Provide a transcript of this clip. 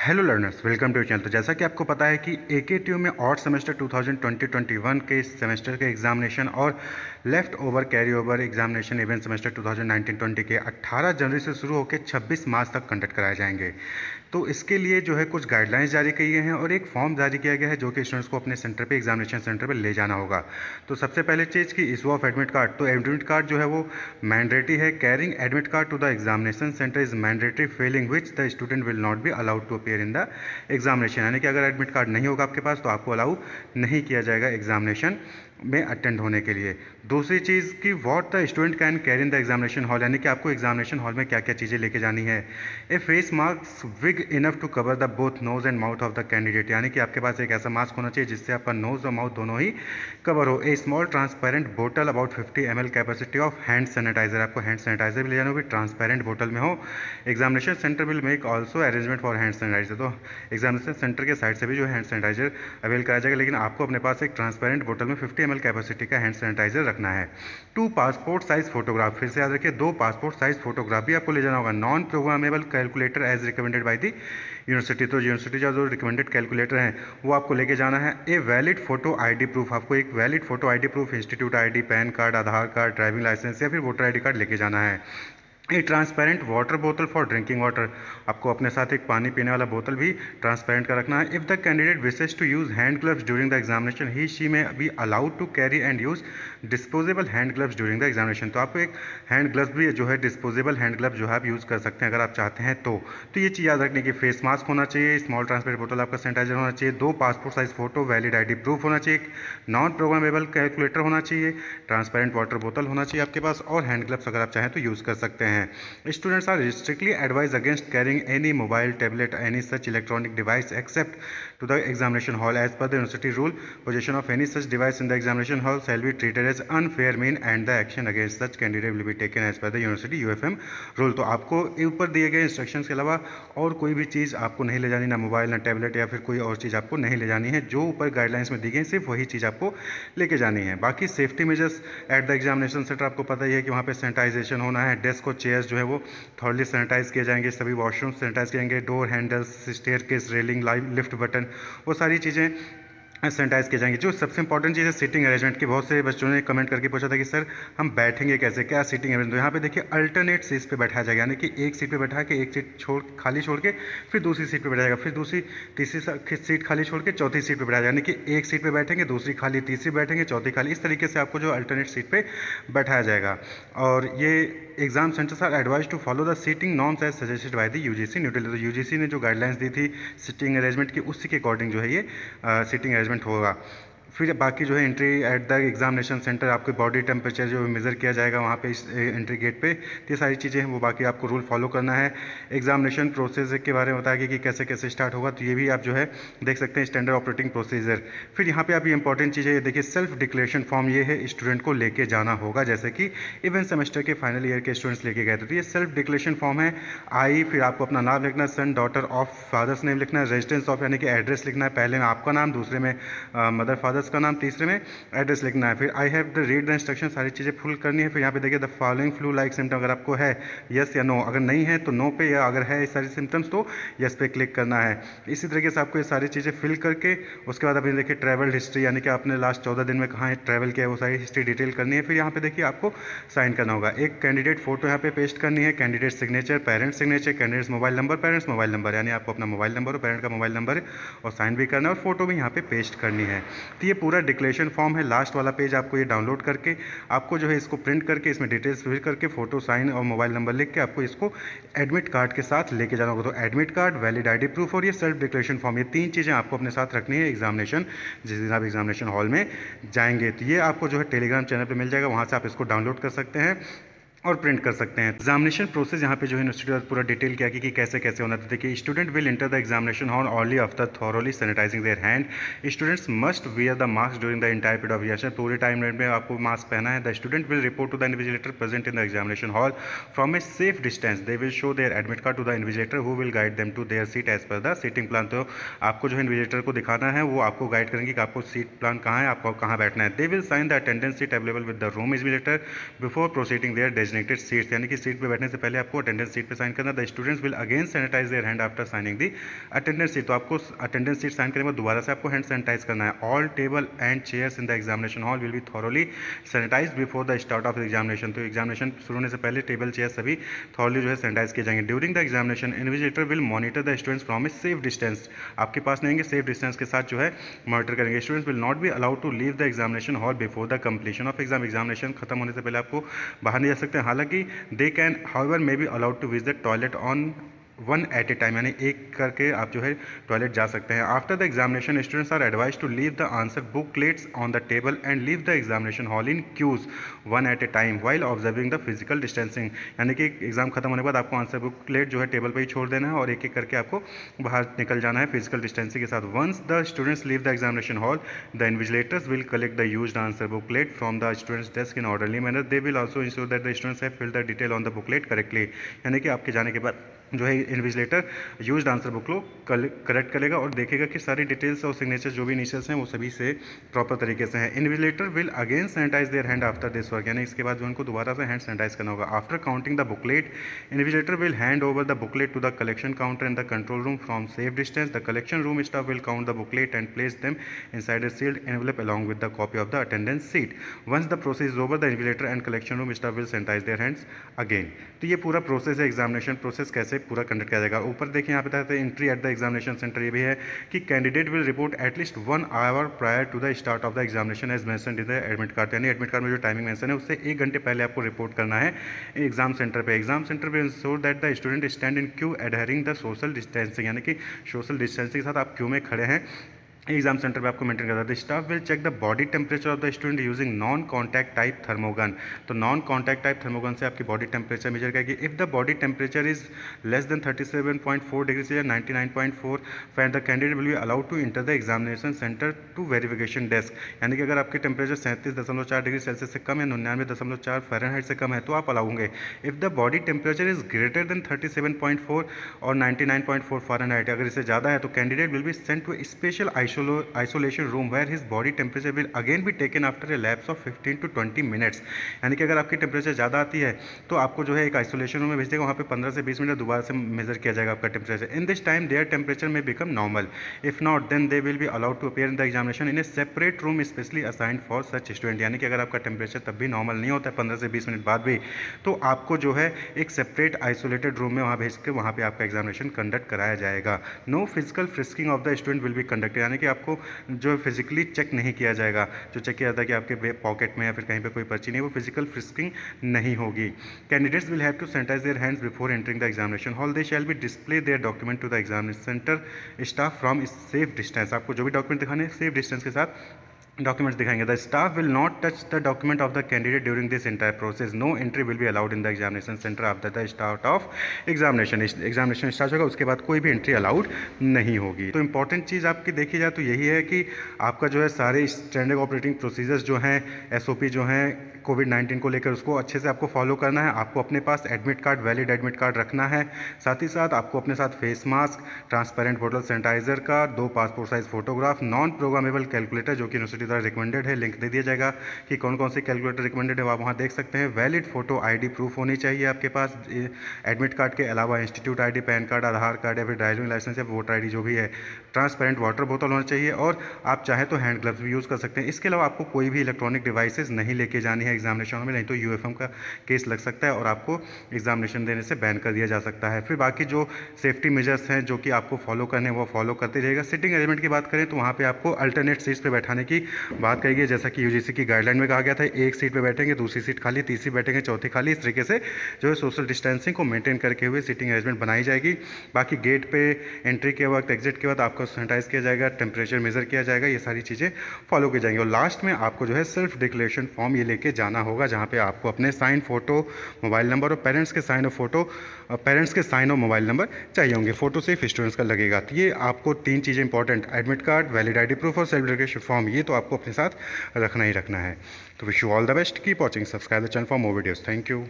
Hello learners, welcome to channel. तो जैसा कि आपको पता है कि एकेटीयू में ऑड सेमेस्टर 2020-21 के सेमेस्टर के एग्जामिनेशन और left over carry over examination event semester 2019-20 के 18 जनवरी से शुरू होकर 26 मार्च तक कंडक्ट कराए जाएंगे। तो इसके लिए जो है कुछ गाइडलाइंस जारी की गए हैं और एक फॉर्म जारी किया गया है जो कि स्टूडेंट्स को अपने सेंटर पे एग्जामिनेशन सेंटर पे ले जाना होगा। तो सबसे पहले चीज़ की इशू ऑफ एडमिट कार्ड। तो एडमिट कार्ड जो है वो मैंडेटरी है। Carrying admit card to the examination centre is mandatory, failing which the student will not be allowed to appear in the examination. यानी कि अगर एडमिट कार्ड नहीं होगा आपके पास तो आपको अलाउ नहीं किया जाएगा एग्जामिनेशन में अटेंड होने के लिए। दूसरी चीज़ कि what the student can carry in the examination hall, यानी कि आपको एग्जामिनेशन हॉल में क्या क्या चीज़ें लेके जानी है। A face mask big enough to cover the both nose and mouth of the candidate, यानी कि आपके पास एक ऐसा मास्क होना चाहिए जिससे आपका नोज और माउथ दोनों ही कवर हो। ए स्मॉल ट्रांसपेरेंट बोतल about 50 ml capacity of hand sanitizer, आपको हैंड सैनिटाइजर भी ले जाना होगी, ट्रांसपेरेंट बोतल में हो। Examination centre will make also arrangement for hand sanitizer, तो एग्जामिनेशन सेंटर के साइड से भी जो हैंड सैनिटाइजर अवेल कराया जाएगा, लेकिन आपको अपने पास एक ट्रांसपेरेंट बोतल में 50 ml कैपेसिटी का हैंड सैनिटाइजर रखना है। 2 पासपोर्ट साइज फोटोग्राफ, फिर से याद रखिए 2 पासपोर्ट साइज फोटोग्राफ भी आपको ले जाना होगा। Non programmable calculator as recommended by the university, तो यूनिवर्सिटी का जो रिकमेंडेड कैलकुलेटर है वो आपको लेके जाना है। A valid photo ID proof, आपको एक valid photo ID proof, institute ID, PAN card, Aadhaar card, driving licence या फिर वोटर आईडी कार्ड लेके जाना है। ए ट्रांसपेरेंट वाटर बोतल फॉर ड्रिंकिंग वाटर, आपको अपने साथ एक पानी पीने वाला बोतल भी ट्रांसपेरेंट का रखना है। If the candidate wishes to use hand gloves during the examination he she may be allowed to carry and use disposable hand gloves during the examination, तो आपको एक हैंड ग्लव्स भी जो है डिस्पोजेबल हैंड ग्लव्स जो है आप use कर सकते हैं अगर आप चाहते हैं तो। ये चीज़ याद रखने की, फेस मास्क होना चाहिए, स्मॉल ट्रांसपेरेंट बोतल आपका सैनिटाइजर होना चाहिए, 2 passport size photo, valid ID proof होना चाहिए, नॉन प्रोग्रामेबल कैलकुलेटर होना चाहिए, ट्रांसपेरेंट वाटर बोतल होना चाहिए आपके पास, और हैंड ग्लव्स अगर आप चाहें तो यूज़ कर सकते हैं। Students are strictly advised against carrying any mobile, tablet, any such electronic device except to the examination hall. As per the university rule, possession of any such device in the examination hall shall be treated as unfair mean and the action against such candidate will be taken as per the university UFM rule. तो आपको ऊपर दिए गए instructions के अलावा और कोई भी चीज़ आपको नहीं ले जानी, ना मोबाइल, ना टैबलेट या फिर कोई और चीज़ आपको नहीं ले जानी है। जो ऊपर गाइडलाइंस में दी गई सिर्फ वही चीज़ आपको लेके जानी है। बाकी safety measures eight the examination centre, आपको पता ही है कि वहाँ पे सैनिटाइजेशन होना है, डेस्क और चेयर्स जो है वो थॉरली सैनिटाइज किए जाएंगे, सभी वॉशरूम सैनिटाइज किए जाएंगे, door handles, staircase, railing, live lift button, वो सारी चीज़ें सैनिटाइज किए जाएंगे। जो सबसे इंपॉर्टेंट चीज़ है सीटिंग अरेंजमेंट की, बहुत से बच्चों ने कमेंट करके पूछा था कि सर हम बैठेंगे कैसे, क्या सीटिंग अरेंजमेंट। तो यहाँ पे देखिए अल्टरनेट सीट्स पे बैठाया जाएगा, यानी कि एक सीट पे बैठा के एक सीट खाली छोड़ के फिर दूसरी सीट पे बैठाएगा, फिर दूसरी तीसरी सीट खाली छोड़ के चौथी सीट पे बैठाया जाएगा, यानी कि एक सीट पे बैठेंगे, दूसरी खाली, तीसरी बैठेंगे, चौथी खाली, इस तरीके से आपको जो अल्टरनेट सीट पे बैठाया जाएगा। और ये exam centres are advise to follow the seating norms as suggested by the UGC New Delhi, तो यूजीसी ने जो गाइडलाइंस दी थी सीटिंग अरेंजमेंट की उसी के अकॉर्डिंग जो है ये सीटिंग अरेंजमेंट होगा। फिर बाकी जो है entry at the examination centre, आपके बॉडी टेम्परेचर जो मेज़र किया जाएगा वहाँ पे एंट्री गेट पे, ये सारी चीज़ें हैं वो बाकी आपको रूल फॉलो करना है। एग्जामिनेशन प्रोसेस के बारे में बताया कि कैसे कैसे स्टार्ट होगा, तो ये भी आप जो है देख सकते हैं स्टैंडर्ड ऑपरेटिंग प्रोसीजर। फिर यहाँ पे आप ये इंपॉर्टेंट चीज़ है, देखिए सेल्फ डिक्लेरेशन फॉर्म ये है स्टूडेंट को लेके जाना होगा, जैसे कि इवेंट सेमेस्टर के फाइनल ईयर के स्टूडेंट्स लेके गए थे। तो ये सेल्फ डिक्लेरेशन फॉर्म है। फिर आपको अपना नाम लिखना, सन, डॉटर ऑफ, फादर्स नेम लिखना है, रेजिडेंस ऑफ यानी कि एड्रेस लिखना है, पहले में आपका नाम, दूसरे में मदर फादर्स का नाम, तीसरे में एड्रेस लिखना है। फिर I have the read the instruction, सारी चीज़ें फुल करनी है। फिर यहाँ पे देखिए the following flu like symptom, अगर आपको है यस या नो, अगर नहीं है तो नो पे, या अगर है सारी सिम्टम्स तो यस पे क्लिक करना है। इसी तरीके से आपको ये सारी चीज़ें फिल करके उसके बाद आपने देखिए ट्रैवल हिस्ट्री, यानी कि आपने लास्ट 14 दिन में कहाँ ट्रैवल किया है वो सारी हिस्ट्री डिटेल करनी है। फिर यहाँ पे देखिए आपको साइन करना होगा, एक कैंडिडेट फोटो यहाँ पे पेस्ट करनी है, candidate signature, parents signature, candidates mobile number, parents mobile number, यानी आपको अपना मोबाइल नंबर और पेरेंट का मोबाइल नंबर और साइन भी करना है और फोटो भी यहाँ पे पेस्ट करनी है। तो ये पूरा डिक्लेरेशन फॉर्म है। लास्ट वाला पेज आपको ये डाउनलोड करके आपको जो है इसको प्रिंट करके इसमें डिटेल्स फिल करके फोटो, साइन और मोबाइल नंबर लिख के आपको इसको एडमिट कार्ड के साथ लेके जाना होगा। तो admit card, valid ID proof और ये सेल्फ डिक्लेरेशन फॉर्म, ये 3 चीज़ें आपको अपने साथ रखनी है एग्जामिनेशन, जिस दिन आप एग्जामिनेशन हॉल में जाएंगे। तो ये आपको जो है टेलीग्राम चैनल पर मिल जाएगा, वहाँ से आप इसको डाउनलोड कर सकते हैं और प्रिंट कर सकते हैं। एग्जामिनेशन प्रोसेस यहाँ पे जो है यूनिवर्सिटी पूरा डिटेल किया कि कैसे कैसे होना था। देखिए student will enter the examination hall only after thoroughly sanitizing their hand, students must wear the mask during the entire period of examination, पूरे टाइम में आपको मास्क पहना है। The student will report to the invigilator present in the examination hall from a safe distance, they will show their admit card to the invigilator who will guide them to their seat as per the seating plan, तो आपको जो है invigilator को दिखाना है, वो आपको guide करेंगे कि आपको सीट प्लान कहाँ है, आपको कहाँ बैठना है। They will sign the attendance sheet available with the room invigilator before proceeding their designated designated seats, यानी कि सीट पे बैठने से पहले आपको अटेंडेंस सीट पे साइन करना। The students will again sanitize their hand after signing the attendance sheet, तो आपको अटेंडेंस सीट साइन करने के बाद दोबारा से आपको हैंड सैनिटाइज करना है। All table and chairs in the examination hall will be thoroughly sanitize before the start of examination, तो एग्जामिनेशन शुरू होने से पहले टेबल चेयर सभी थॉरली जो है सैनिटाइज किए जाएंगे। During the examination invigilator will monitor the students from a safe distance, आपके पास नहीं सेफ डिस्टेंस के साथ जो है मॉनिटर करेंगे। Students will not be allowed to leave the examination hall before the completion of exam, examination खत्म होने से पहले आपको बाहर नहीं जा सकते हैं। हालांकि they can however may be allowed to visit toilet on one at a time, यानी एक करके आप जो है टॉयलेट जा सकते हैं। After the examination students are advise to leave the answer booklets on the table and leave the examination hall in queues one at a time while observing the physical distancing, यानी कि exam खत्म होने के बाद आपको answer booklet जो है table पर ही छोड़ देना है और एक एक करके आपको बाहर निकल जाना है फिजिकल डिस्टेंसिंग के साथ। Once the students leave the examination hall the invigilators will collect the used answer booklet from the students desk in orderly manner, they will also ensure that the students have filled the detail on the booklet correctly, यानी कि आपके जाने के बाद जो है invigilator used answer book को correct करेगा और देखेगा कि सारी डिटेल्स और सिग्नेचर जो भी इनिशियल्स हैं वो सभी से प्रॉपर तरीके से हैं। Invigilator will again sanitize their hand after this work, यानी इसके बाद जो उनको दोबारा से हैंड सैनिटाइज करना होगा। After counting the booklet invigilator will hand over the booklet to the collection counter in the control room from safe distance, the collection room staff will count the booklet and place them inside a sealed envelope along with the copy of the attendance sheet. Once the process is over, the invigilator and collection room staff will sanitize their hands again. तो ये पूरा process है, examination process कैसे पूरा conduct किया जाएगा। ऊपर देखिए यहाँ पे बताते हैं entry at the examination centre, ये भी है कि candidate will report at least 1 hour prior to the start of the examination as mentioned in the admit card, यानी एडमिट कार्ड में जो टाइमिंग मेंशन है उससे 1 घंटे पहले आपको रिपोर्ट करना है एग्जाम सेंटर पे। एग्जाम सेंटर पे ensure that the student stand in Q adhering the social distancing, यानी कि सोशल डिस्टेंसिंग के साथ आप क्यू में खड़े हैं एग्जाम सेंटर पे आपको मेंटेन करना है। The staff will check the body temperature of the student using non contact type thermogun, तो नॉन कॉन्टैक्ट टाइप थर्मोगन से आपकी बॉडी टेम्परेचर मेजर करेगी। If the body temperature is less than 37.4 degree Celsius 99.4 Fahrenheit the candidate will be allowed to enter the examination centre to verification desk, यानी कि अगर आपकी temperature 37.4 degree Celsius से कम है 99.4 Fahrenheit से कम है तो आप अलाउ होंगे। If the body temperature is greater than 37.4 और 99.4 फ़ारेनहाइट, अगर इससे ज़्यादा है तो candidate will be sent to special isolation room where his body temperature will again be taken after a lapse of 15 to 20 minutes, यानी कि अगर आपकी टेम्परेचर ज़्यादा आती है तो आपको जो है एक आइसोलेशन रूम में भेज देगा, वहाँ पे 15 से 20 मिनट दोबारा से मेजर किया जाएगा आपका temperature. In this time their temperature may become normal, if not then they will be allowed to appear in the examination in a separate room specially assigned for such student, यानी कि अगर आपका temperature तब भी normal नहीं होता है 15 से 20 मिनट बाद भी, तो आपको जो है एक सेपरेट आइसोलेटेड रूम में वहाँ भेज के वहाँ पे आपका एग्जामिनेशन कंडक्ट कराया जाएगा। No physical frisking of the student will be conducted, यानी कि आपको जो फिजिकली चेक नहीं किया जाएगा, जो चेक किया जाता है कि आपके पॉकेट में या फिर कहीं पे कोई पर्ची नहीं, वो फिजिकल फ्रिस्किंग नहीं होगी। Candidates will have to sanitise their hands before entering the examination hall, they shall be display their document to the examination centre staff from safe distance, आपको जो भी डॉक्यूमेंट दिखाने सेफ डिस्टेंस के साथ documents दिखाएंगे। The staff will not touch the document of the candidate during this entire process, no entry will be allowed in the examination centre after the start of examination, examination start होगा उसके बाद कोई भी entry allowed नहीं होगी। तो important चीज़ आपकी देखी जाए तो यही है कि आपका जो है सारे स्टैंडर्ड ऑपरेटिंग प्रोसीजर्स जो हैं SOP जो हैं कोविड-19 को लेकर उसको अच्छे से आपको फॉलो करना है। आपको अपने पास admit card, valid admit card रखना है, साथ ही साथ आपको अपने साथ फेस मास्क, ट्रांसपेरेंट बोतल सैनिटाइजर का, 2 passport size photograph, non programmable calculator जो कि यूनिवर्सिटी द्वारा रिकमेंडेड है, लिंक दे दिया जाएगा कि कौन कौन से कैलकुलेटर रिकमेंडेड है, आप वहाँ देख सकते हैं। वैलिड फोटो ID प्रूफ होनी चाहिए आपके पास, एडमिट कार्ड के अलावा institute ID, pan card, Aadhaar card या फिर ड्राइविंग लाइसेंस या वोटर ID जो भी है, ट्रांसपेरेंट वाटर बोतल होना चाहिए और आप चाहें तो हैंड ग्लव्स भी यूज़ कर सकते हैं। इसके अलावा आपको कोई भी इलेक्ट्रॉनिक डिवाइसेस नहीं लेके जानी है एग्जामिनेशन में, नहीं तो UFM का केस लग सकता है और आपको एग्जामिनेशन देने से बैन कर दिया जा सकता है। फिर बाकी जो सेफ्टी मेजर्स हैं जो कि आपको फॉलो करने हैं वो फॉलो करते रहिएगा। सिटिंग अरेंजमेंट की बात करें तो वहाँ पे आपको अल्टरनेट सीट्स पे बैठाने की बात कही गई, जैसा कि UGC की गाइडलाइन में कहा गया था, एक सीट पे बैठेंगे, दूसरी सीट खाली, तीसरी बैठेंगे, चौथी खाली, इस तरीके से जो है सोशल डिस्टेंसिंग को मेंटेन करके हुए सिटिंग अरेंजमेंट बनाई जाएगी। बाकी गेट पे एंट्री के वक्त, एग्जिट के वक्त आपको सैनिटाइज किया जाएगा, टेम्परेचर मेजर किया जाएगा, ये सारी चीज़ें फॉलो की जाएंगी। और लास्ट में आपको जो है सेल्फ डिक्लेरेशन फॉर्म ये लेके जाना होगा, जहाँ पे आपको अपने साइन, फोटो, मोबाइल नंबर और पेरेंट्स के साइन और फोटो, पेरेंट्स के साइन और मोबाइल नंबर चाहिए होंगे, फोटो सिर्फ स्टूडेंट्स का लगेगा। तो ये आपको 3 चीज़ें important, admit card, valid ID proof और सेल्फ डिक्लेरेशन फॉर्म, ये तो आपको अपने साथ रखना ही रखना है। तो wish you all the best, keep watching, subscribe the channel for more videos, thank you.